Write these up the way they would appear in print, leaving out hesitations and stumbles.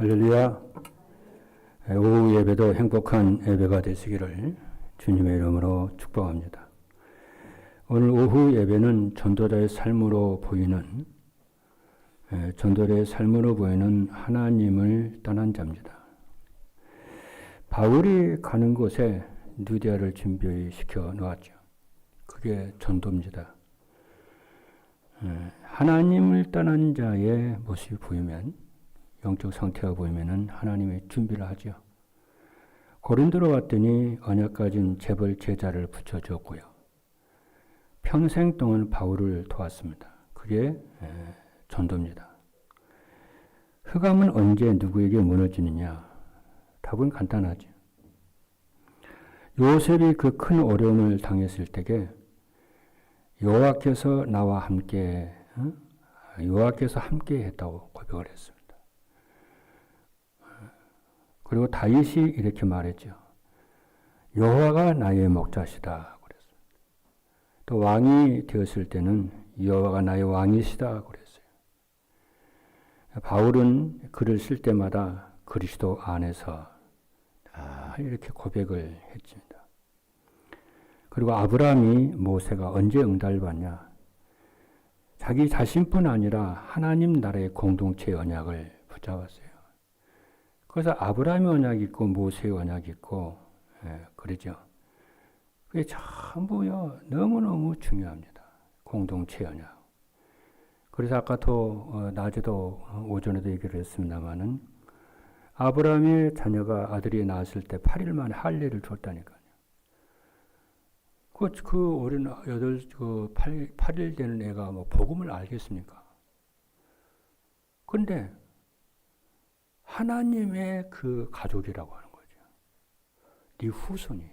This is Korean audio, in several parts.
할렐루야. 오후 예배도 행복한 예배가 되시기를 주님의 이름으로 축복합니다. 오늘 오후 예배는 전도자의 삶으로 보이는 하나님을 떠난 자입니다. 바울이 가는 곳에 누디아를 준비시켜 놓았죠. 그게 전도입니다. 하나님을 떠난 자의 모습이 보이면, 영적 상태가 보이면은 하나님이 준비를 하죠. 고린도로 왔더니 언약 가진 재벌 제자를 붙여주었고요. 평생 동안 바울을 도왔습니다. 그게 전도입니다. 흑암은 언제 누구에게 무너지느냐? 답은 간단하죠. 요셉이 그 큰 어려움을 당했을 때에 여호와께서 나와 함께 했다고 고백을 했습니다. 그리고 다윗이 이렇게 말했죠. 여호와가 나의 목자시다 그랬어요. 또 왕이 되었을 때는 여호와가 나의 왕이시다 그랬어요. 바울은 글을 쓸 때마다 그리스도 안에서 이렇게 고백을 했습니다. 그리고 아브라함이 모세가 언제 응답을 받냐? 자기 자신뿐 아니라 하나님 나라의 공동체의 언약을 붙잡았어요. 그래서 아브라함의 언약이 있고 모세의 언약이 있고 그러죠. 그게 전부요 너무너무 중요합니다. 공동체 언약. 그래서 아까도 낮에도 오전에도 얘기를 했습니다마는 아브라함의 자녀가 아들이 낳았을 때 8일 만에 할례를 줬다니까요. 그 어린 8일 되는 애가 뭐 복음을 알겠습니까? 근데 하나님의 그 가족이라고 하는 거죠. 네 후손이.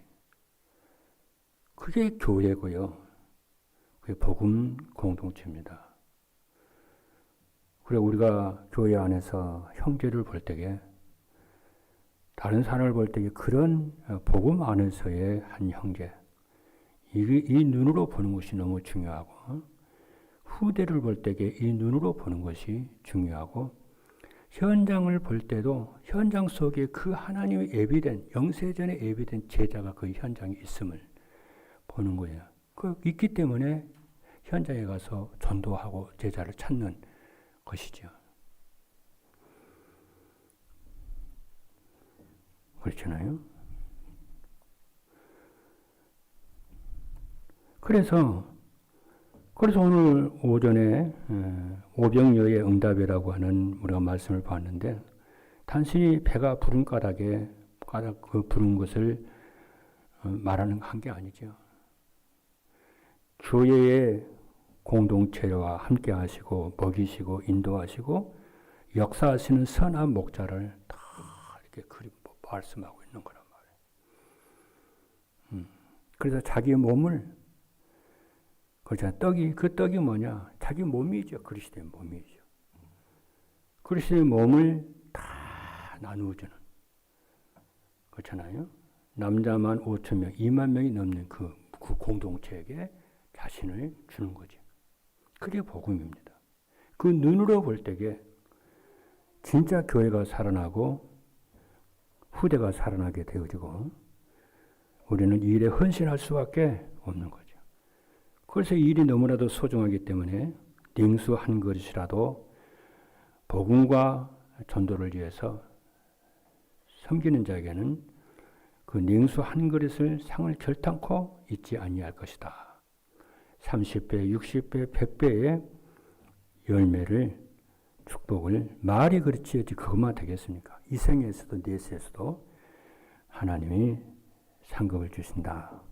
그게 교회고요. 그게 복음 공동체입니다. 그래 우리가 교회 안에서 형제를 볼 때에 다른 사람을 볼 때에 그런 복음 안에서의 한 형제 이 눈으로 보는 것이 너무 중요하고 후대를 볼 때에 이 눈으로 보는 것이 중요하고 현장을 볼 때도 현장 속에 그 하나님의 예비된 영세전에 예비된 제자가 그 현장에 있음을 보는 거예요. 그 있기 때문에 현장에 가서 전도하고 제자를 찾는 것이죠. 그렇잖아요. 그래서 오늘 오전에 오병여의 응답이라고 하는 우리가 말씀을 봤는데 단순히 배가 부른 까닭에 그 부른 것을 말하는 한 게 아니죠. 교회의 공동체와 함께 하시고 먹이시고 인도하시고 역사하시는 선한 목자를 다 이렇게 말씀하고 있는 거란 말이에요. 그래서 자기 몸을 그렇잖아요. 그 떡이 뭐냐? 자기 몸이죠. 그리스도의 몸이죠. 그리스도의 몸을 다 나누어주는. 그렇잖아요. 남자만 5,000명, 2만 명이 넘는 그 공동체에게 자신을 주는 거죠. 그게 복음입니다. 그 눈으로 볼 때에 진짜 교회가 살아나고 후대가 살아나게 되어지고 우리는 이 일에 헌신할 수밖에 없는 거죠. 그래서 이 일이 너무나도 소중하기 때문에 냉수 한 그릇이라도 복음과 전도를 위해서 섬기는 자에게는 그 냉수 한 그릇을 상을 결탄코 잊지 아니할 것이다. 30배, 60배, 100배의 열매를 축복을 말이 그렇지 그것만 되겠습니까? 이 생에서도 내세에서도 하나님이 상급을 주신다.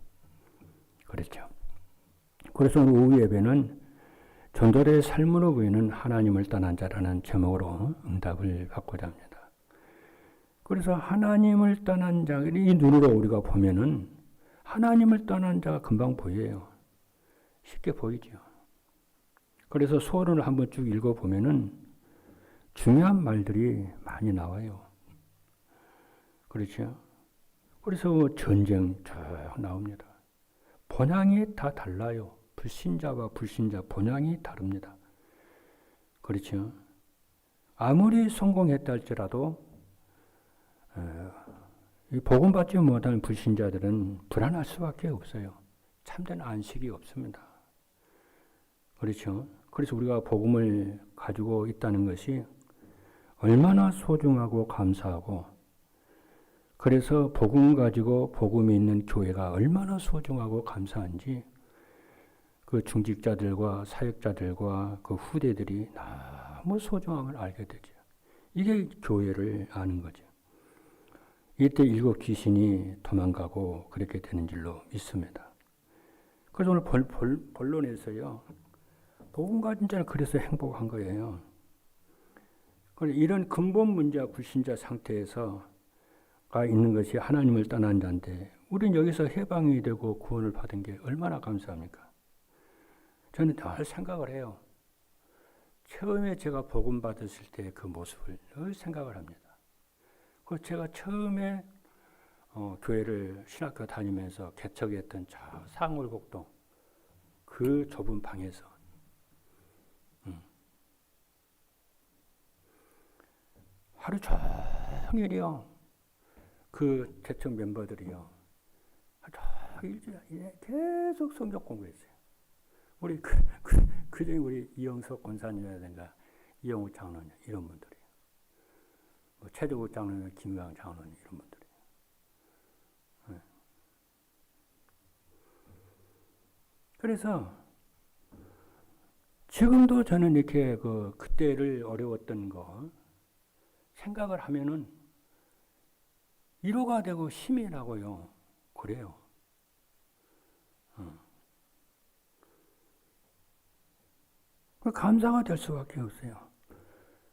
그렇죠. 그래서 오늘 오후 예배는 전도자의 삶으로 보이는 하나님을 떠난 자라는 제목으로 응답을 받고자 합니다. 그래서 하나님을 떠난 자, 이 눈으로 우리가 보면은 하나님을 떠난 자가 금방 보여요. 쉽게 보이죠. 그래서 소원을 한번 쭉 읽어보면은 중요한 말들이 많이 나와요. 그렇죠? 그래서 전쟁 쭉 나옵니다. 본향이 다 달라요. 불신자와 불신자 본향이 다릅니다. 그렇죠? 아무리 성공했다 할지라도 이 복음 받지 못한 불신자들은 불안할 수밖에 없어요. 참된 안식이 없습니다. 그렇죠? 그래서 우리가 복음을 가지고 있다는 것이 얼마나 소중하고 감사하고, 그래서 복음 가지고 복음이 있는 교회가 얼마나 소중하고 감사한지 그 중직자들과 사역자들과 그 후대들이 너무 소중함을 알게 되죠. 이게 교회를 아는 거죠. 이때 일곱 귀신이 도망가고 그렇게 되는 줄로 믿습니다. 그래서 오늘 본론에서요, 복음 가진 자는 그래서 행복한 거예요. 이런 근본 문제와 불신자 상태에서가 있는 것이 하나님을 떠난 자인데, 우리는 여기서 해방이 되고 구원을 받은 게 얼마나 감사합니까? 저는 늘 생각을 해요. 처음에 제가 복음 받았을 때 그 모습을 늘 생각을 합니다. 그 제가 처음에 교회를 신학교 다니면서 개척했던 저 상월곡동 그 좁은 방에서 하루 종일이요, 그 개척 멤버들이요, 일주일에 계속 성경 공부했어요. 우리 그중에 우리 이영석 권사님이라든가 이영우 장로님 이런 분들이, 뭐 최조국 장로님, 김유강 장로님 이런 분들이. 그래서 지금도 저는 이렇게 그때를 어려웠던 거 생각을 하면은 위로가 되고 힘이 나고요. 그래요. 감사가 될 수밖에 없어요.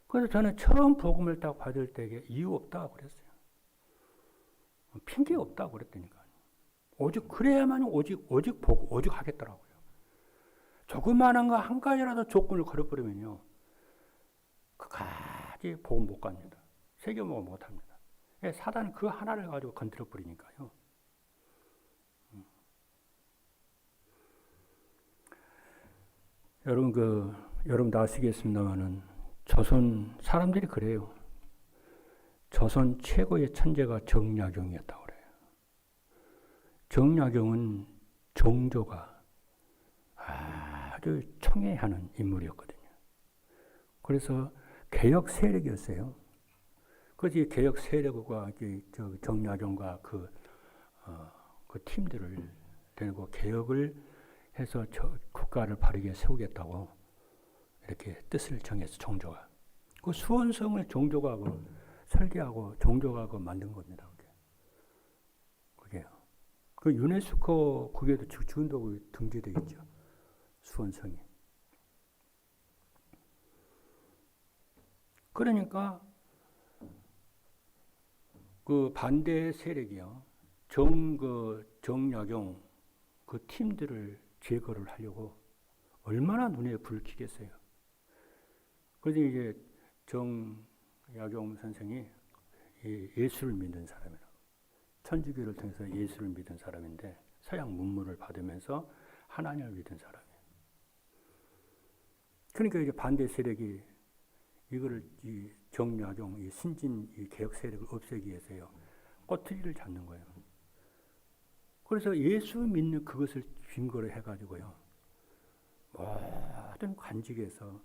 그래서 저는 처음 복음을 딱 받을 때에 이유 없다고 그랬어요. 핑계 없다고 그랬다니까요. 오직 그래야만 오직 보고 오직 하겠더라고요. 조그마한 거 한 가지라도 조건을 걸어버리면요, 그까지 복음 못 갑니다. 세계모가 못 합니다. 사단은 그 하나를 가지고 건드려 버리니까요. 여러분 아시겠습니다만은 조선 사람들이 그래요. 조선 최고의 천재가 정약용이었다고 그래요. 정약용은 종조가 아주 청해하는 인물이었거든요. 그래서 개혁 세력이었어요. 그래서 개혁 세력과 정약용과 그 팀들을 데리고 개혁을 해서 국가를 바르게 세우겠다고 이렇게 뜻을 정해서 종조가. 그 수원성을 종조가 설계하고 종조가 만든 겁니다. 그게요. 그 유네스코 국외도 주권도구 등재되어 있죠. 수원성이. 그러니까 그 반대 세력이요, 정약용 그 팀들을 제거를 하려고 얼마나 눈에 불을 켜겠어요. 그래서 이제 정약용 선생이 예수를 믿는 사람이라고, 천주교를 통해서 예수를 믿은 사람인데 서양 문물을 받으면서 하나님을 믿은 사람이에요. 그러니까 이제 반대 세력이 이거를 이 정약용 이 신진 이 개혁 세력을 없애기 위해서요, 꼬투리를 잡는 거예요. 그래서 예수 믿는 그것을 증거로 해가지고요, 모든 관직에서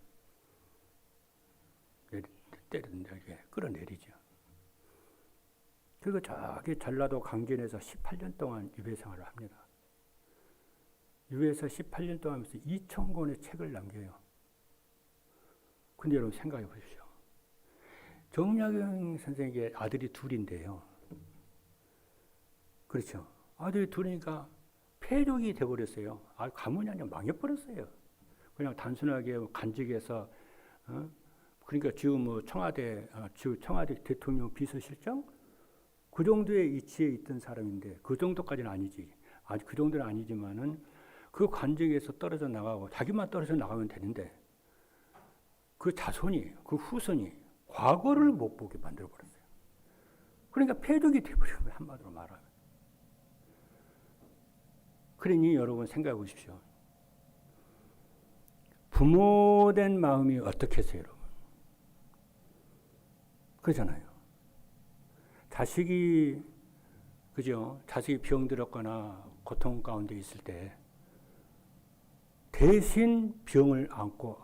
때리게 끌어내리죠. 그리고 저기 전라도 강진에서 18년 동안 유배 생활을 합니다. 유배에서 18년 동안 하면서 2,000권의 책을 남겨요. 근데 여러분 생각해 보십시오. 정약용 선생에게 아들이 둘인데요. 그렇죠. 아들이 둘이니까 폐족이 돼버렸어요. 가문이 아니라 망해버렸어요. 그냥 단순하게 간직해서, 그러니까 지금 뭐 청와대 대통령 비서실장? 그 정도의 위치에 있던 사람인데, 그 정도까지는 아니지. 아직 그 정도는 아니지만은 그 관직에서 떨어져 나가고, 자기만 떨어져 나가면 되는데, 그 자손이, 그 후손이 과거를 못 보게 만들어버렸어요. 그러니까 폐족이 돼버린 거예요. 한마디로 말하면. 그러니 여러분 생각해 보십시오. 부모된 마음이 어떻겠어요, 여러분? 그렇잖아요. 자식이 그죠? 자식이 병들었거나 고통 가운데 있을 때 대신 병을 안고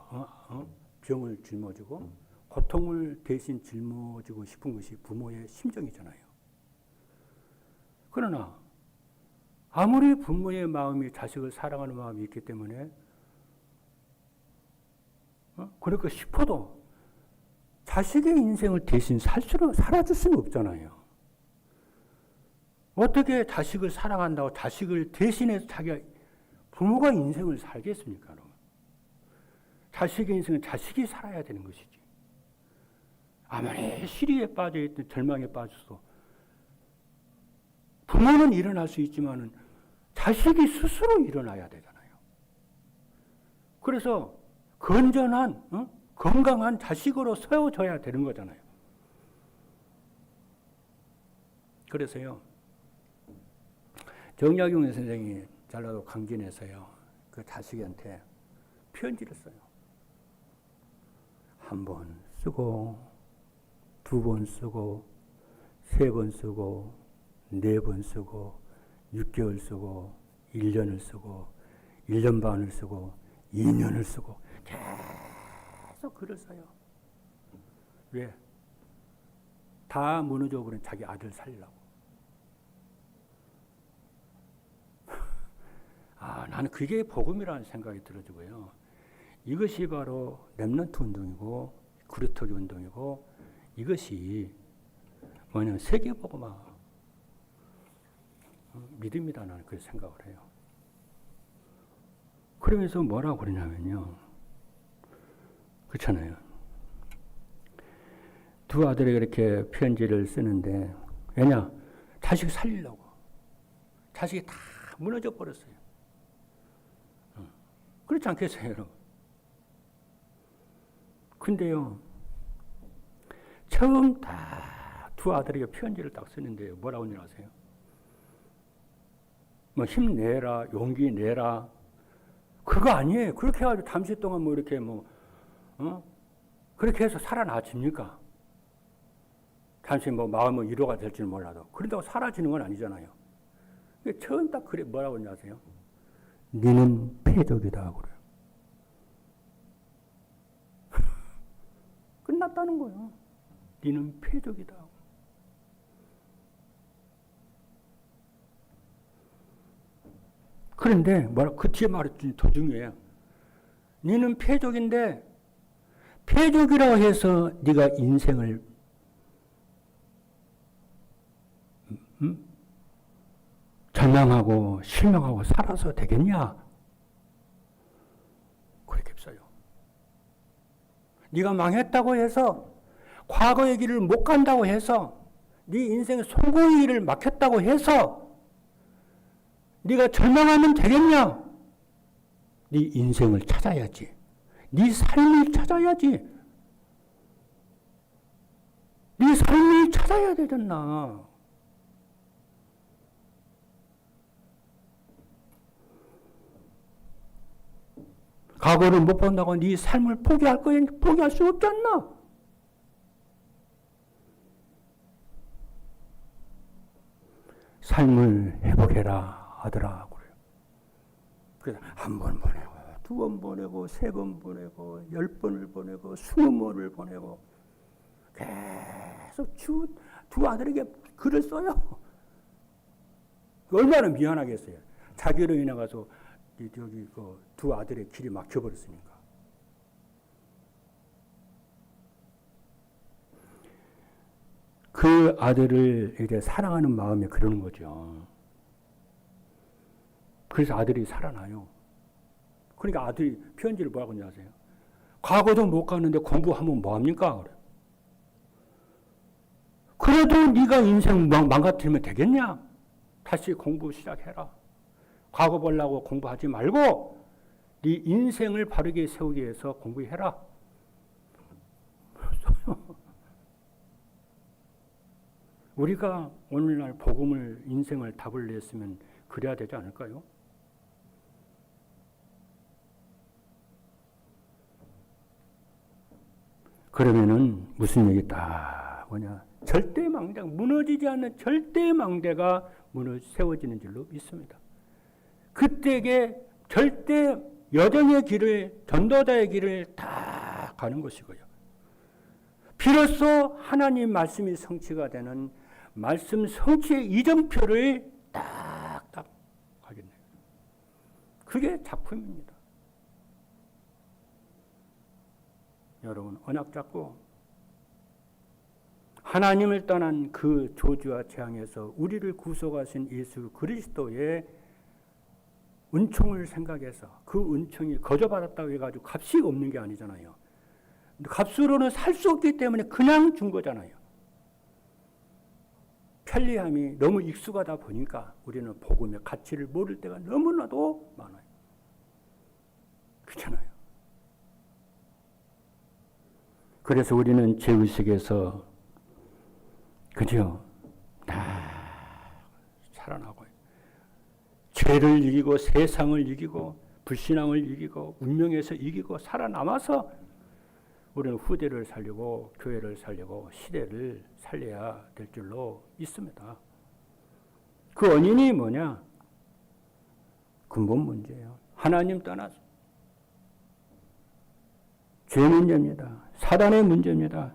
병을 짊어지고 고통을 대신 짊어지고 싶은 것이 부모의 심정이잖아요. 그러나 아무리 부모의 마음이 자식을 사랑하는 마음이 있기 때문에 그럴까 싶어도 자식의 인생을 대신 살아줄 수는 없잖아요. 어떻게 자식을 사랑한다고 자식을 대신해서 자기가 부모가 인생을 살겠습니까? 여러분? 자식의 인생은 자식이 살아야 되는 것이지. 아무리 시리에 빠져있든 절망에 빠져서 부모는 일어날 수 있지만 자식이 스스로 일어나야 되잖아요. 그래서 건전한 건강한 자식으로 세워져야 되는 거잖아요. 그래서요. 정약용 선생이 전라도 강진에서요. 그 자식한테 편지를 써요. 한 번 쓰고 2번 쓰고 3번 쓰고 4번 쓰고 6개월 쓰고 1년을 쓰고 1년 반을 쓰고 2년을 쓰고 계속 글을 써요. 왜? 다 무너져버린 자기 아들 살리려고. 나는 그게 복음이라는 생각이 들어지고요. 이것이 바로 렘넌트 운동이고 구루터기 운동이고 이것이 뭐냐면 세계복음화 믿음이다 나는 그렇게 생각을 해요. 그러면서 뭐라고 그러냐면요. 그렇잖아요. 두 아들에게 이렇게 편지를 쓰는데 왜냐? 자식 살리려고. 자식이 다 무너져 버렸어요. 그렇지 않겠어요, 여러분? 근데요, 처음 다 두 아들에게 편지를 딱 쓰는데 뭐라고 아세요? 뭐 힘내라, 용기 내라. 그거 아니에요. 그렇게 해가지고 잠시 동안 뭐 이렇게 그렇게 해서 살아나집니까? 잠시 뭐 마음의 위로가 될지는 몰라도. 그런다고 사라지는 건 아니잖아요. 처음 딱 그래, 뭐라고 아세요? 너는 패적이다. 그래요. 끝났다는 거예요. 너는 패적이다. 그런데 그 뒤에 말이 더 중요해요. 너는 패적인데 패적이라고 해서 네가 인생을 절망하고 실망하고 살아서 되겠냐? 그렇게 써요. 네가 망했다고 해서 과거의 길을 못 간다고 해서 네 인생의 성공의 길을 막혔다고 해서 네가 절망하면 되겠냐? 네 인생을 찾아야지. 네 삶을 찾아야지. 네 삶을 찾아야 되잖아. 과거를 못 본다고 네 삶을 포기할 수 없지 않나? 삶을 회복해라. 하더라. 그래서 한 번 보내고, 2번 보내고, 3번 보내고, 10번을 보내고, 20번을 보내고, 계속 두 아들에게 글을 써요. 얼마나 미안하겠어요. 자기로 인해 가서 여기 두 아들의 길이 막혀버렸으니까. 그 아들을 이제 사랑하는 마음에 그러는 거죠. 그래서 아들이 살아나요. 그러니까 아들이 편지를 뭐라고 하는지 아세요? 과거도 못 갔는데 공부하면 뭐합니까? 그래도 네가 인생 망가뜨리면 되겠냐? 다시 공부 시작해라. 과거 보려고 공부하지 말고 네 인생을 바르게 세우기 위해서 공부해라. 우리가 오늘날 복음을 인생을 답을 냈으면 그래야 되지 않을까요? 그러면은 무슨 얘기 딱 뭐냐? 절대망대가 무너지지 않는 절대망대가 세워지는 줄로 믿습니다. 그때에 절대 여정의 길을 전도자의 길을 다 가는 것이고요. 비로소 하나님 말씀이 성취가 되는 말씀 성취의 이정표를 딱딱 하겠네요. 그게 작품입니다. 여러분 언약 잡고 하나님을 떠난 그 저주와 재앙에서 우리를 구속하신 예수 그리스도의 은총을 생각해서 그 은총이 거저받았다고 해가지고 값이 없는 게 아니잖아요. 값으로는 살 수 없기 때문에 그냥 준 거잖아요. 편리함이 너무 익숙하다 보니까 우리는 복음의 가치를 모를 때가 너무나도 많아요. 그렇잖아요. 그래서 우리는 죄의식에서 그죠? 살아나고 죄를 이기고 세상을 이기고 불신앙을 이기고 운명에서 이기고 살아남아서 우리는 후대를 살리고 교회를 살리고 시대를 살려야 될 줄로 믿습니다. 그 원인이 뭐냐? 근본 문제예요. 하나님 떠나서 죄 문제입니다. 사단의 문제입니다.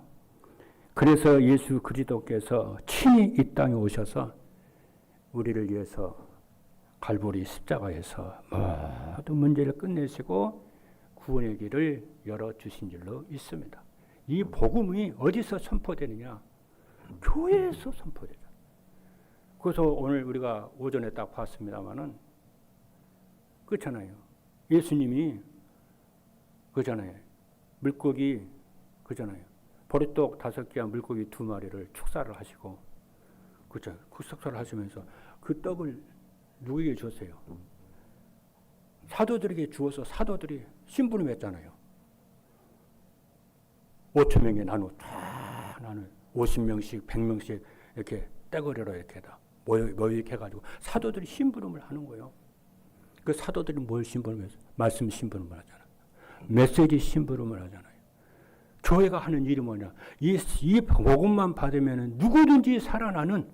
그래서 예수 그리스도께서 친히 이 땅에 오셔서 우리를 위해서 갈보리 십자가에서 모든 문제를 끝내시고 구원의 길을 열어주신 줄로 있습니다. 이 복음이 어디서 선포되느냐? 교회에서 선포되죠. 그래서 오늘 우리가 오전에 딱 봤습니다마는 그렇잖아요. 예수님이 그잖아요. 물고기 그잖아요. 보리떡 5개와 물고기 2마리를 축사를 하시고 그죠? 그 축사를 하시면서 그 떡을 누구에게 줬어요? 사도들에게 주어서 사도들이 심부름했잖아요. 5,000명에 나눠 50명씩 100명씩 이렇게 떼거리로 이렇게 다 모이게 해가지고 사도들이 심부름을 하는 거예요. 그 사도들이 뭘 심부름했어요? 말씀 심부름을 하잖아요. 메시지 심부름을 하잖아요. 교회가 하는 일이 뭐냐? 이 복음만 받으면 누구든지 살아나는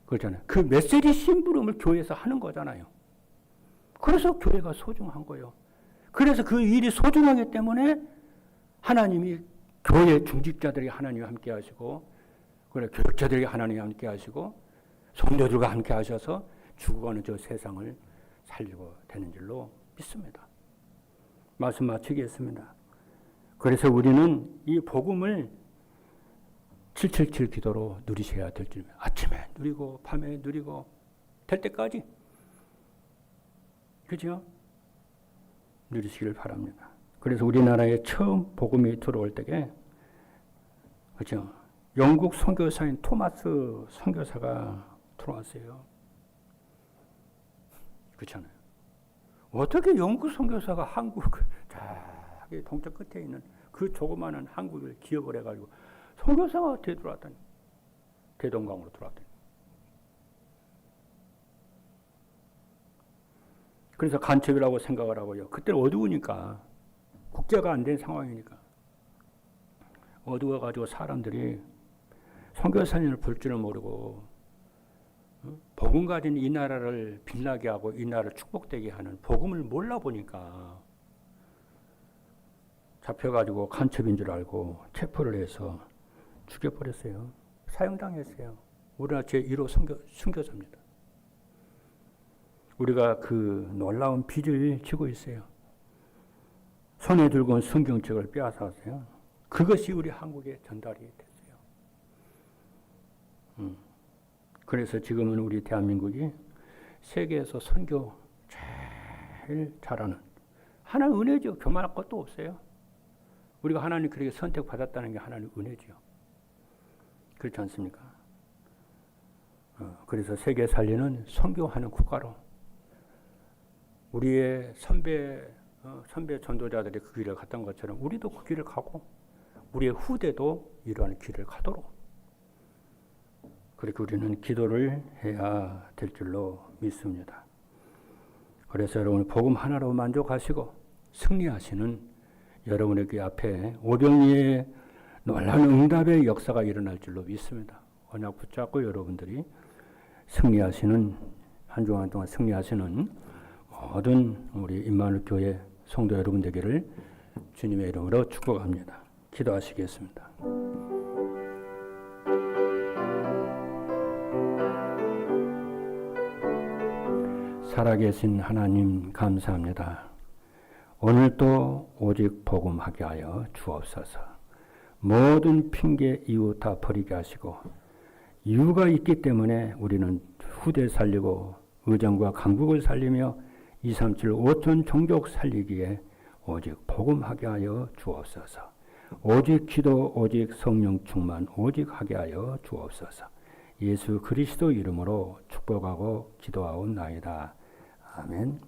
그렇잖아요. 그 메시지 심부름을 교회에서 하는 거잖아요. 그래서 교회가 소중한 거예요. 그래서 그 일이 소중하기 때문에 하나님이 교회 중직자들이 하나님과 함께 하시고 그래 교육자들이 하나님과 함께 하시고 성도들과 함께 하셔서 죽어가는 저 세상을 살리고 되는 줄로 믿습니다. 말씀 마치겠습니다. 그래서 우리는 이 복음을 777 기도로 누리셔야 될 줄입니다. 아침에 누리고 밤에 누리고 될 때까지 그죠? 누리시기를 바랍니다. 그래서 우리나라에 처음 복음이 들어올 때에 그죠? 영국 선교사인 토마스 선교사가 들어왔어요. 그렇잖아요. 어떻게 영국 선교사가 한국 저기 동쪽 끝에 있는 그 조그마한 한국을 기억을 해가지고 선교사가 어떻게 들어왔다니? 대동강으로 들어왔다니. 그래서 간첩이라고 생각을 하고요. 그때는 어두우니까 국제가 안 된 상황이니까 어두워가지고 사람들이 선교사님을 볼 줄을 모르고 복음 가진 이 나라를 빛나게 하고 이 나라를 축복되게 하는 복음을 몰라 보니까 잡혀가지고 간첩인 줄 알고 체포를 해서 죽여버렸어요. 사형당했어요. 우리나라 제1호 순교자입니다. 우리가 그 놀라운 빚을 지고 있어요. 손에 들고 온 성경책을 빼앗았어요. 그것이 우리 한국에 전달이 됐어요. 그래서 지금은 우리 대한민국이 세계에서 선교 제일 잘하는 하나님 은혜죠. 교만할 것도 없어요. 우리가 하나님 그렇게 선택받았다는 게 하나님 은혜죠. 그렇지 않습니까? 그래서 세계 살리는 선교하는 국가로 우리의 선배 전도자들이 그 길을 갔던 것처럼 우리도 그 길을 가고 우리의 후대도 이러한 길을 가도록 그렇게 우리는 기도를 해야 될 줄로 믿습니다. 그래서 여러분 복음 하나로 만족하시고 승리하시는 여러분의 그 앞에 오병이의 놀라운 응답의 역사가 일어날 줄로 믿습니다. 언약 붙잡고 여러분들이 승리하시는, 한 주간 동안 승리하시는 모든 우리 임마누엘 교회 성도 여러분 되기를 주님의 이름으로 축복합니다. 기도하시겠습니다. 살아계신 하나님 감사합니다. 오늘도 오직 복음하게 하여 주옵소서. 모든 핑계 이유 다 버리게 하시고, 이유가 있기 때문에 우리는 후대 살리고 의정과 강국을 살리며 237 5천 종족 살리기에 오직 복음하게 하여 주옵소서. 오직 기도, 오직 성령 충만, 오직 하게 하여 주옵소서. 예수 그리스도 이름으로 축복하고 기도하옵나이다. 아멘.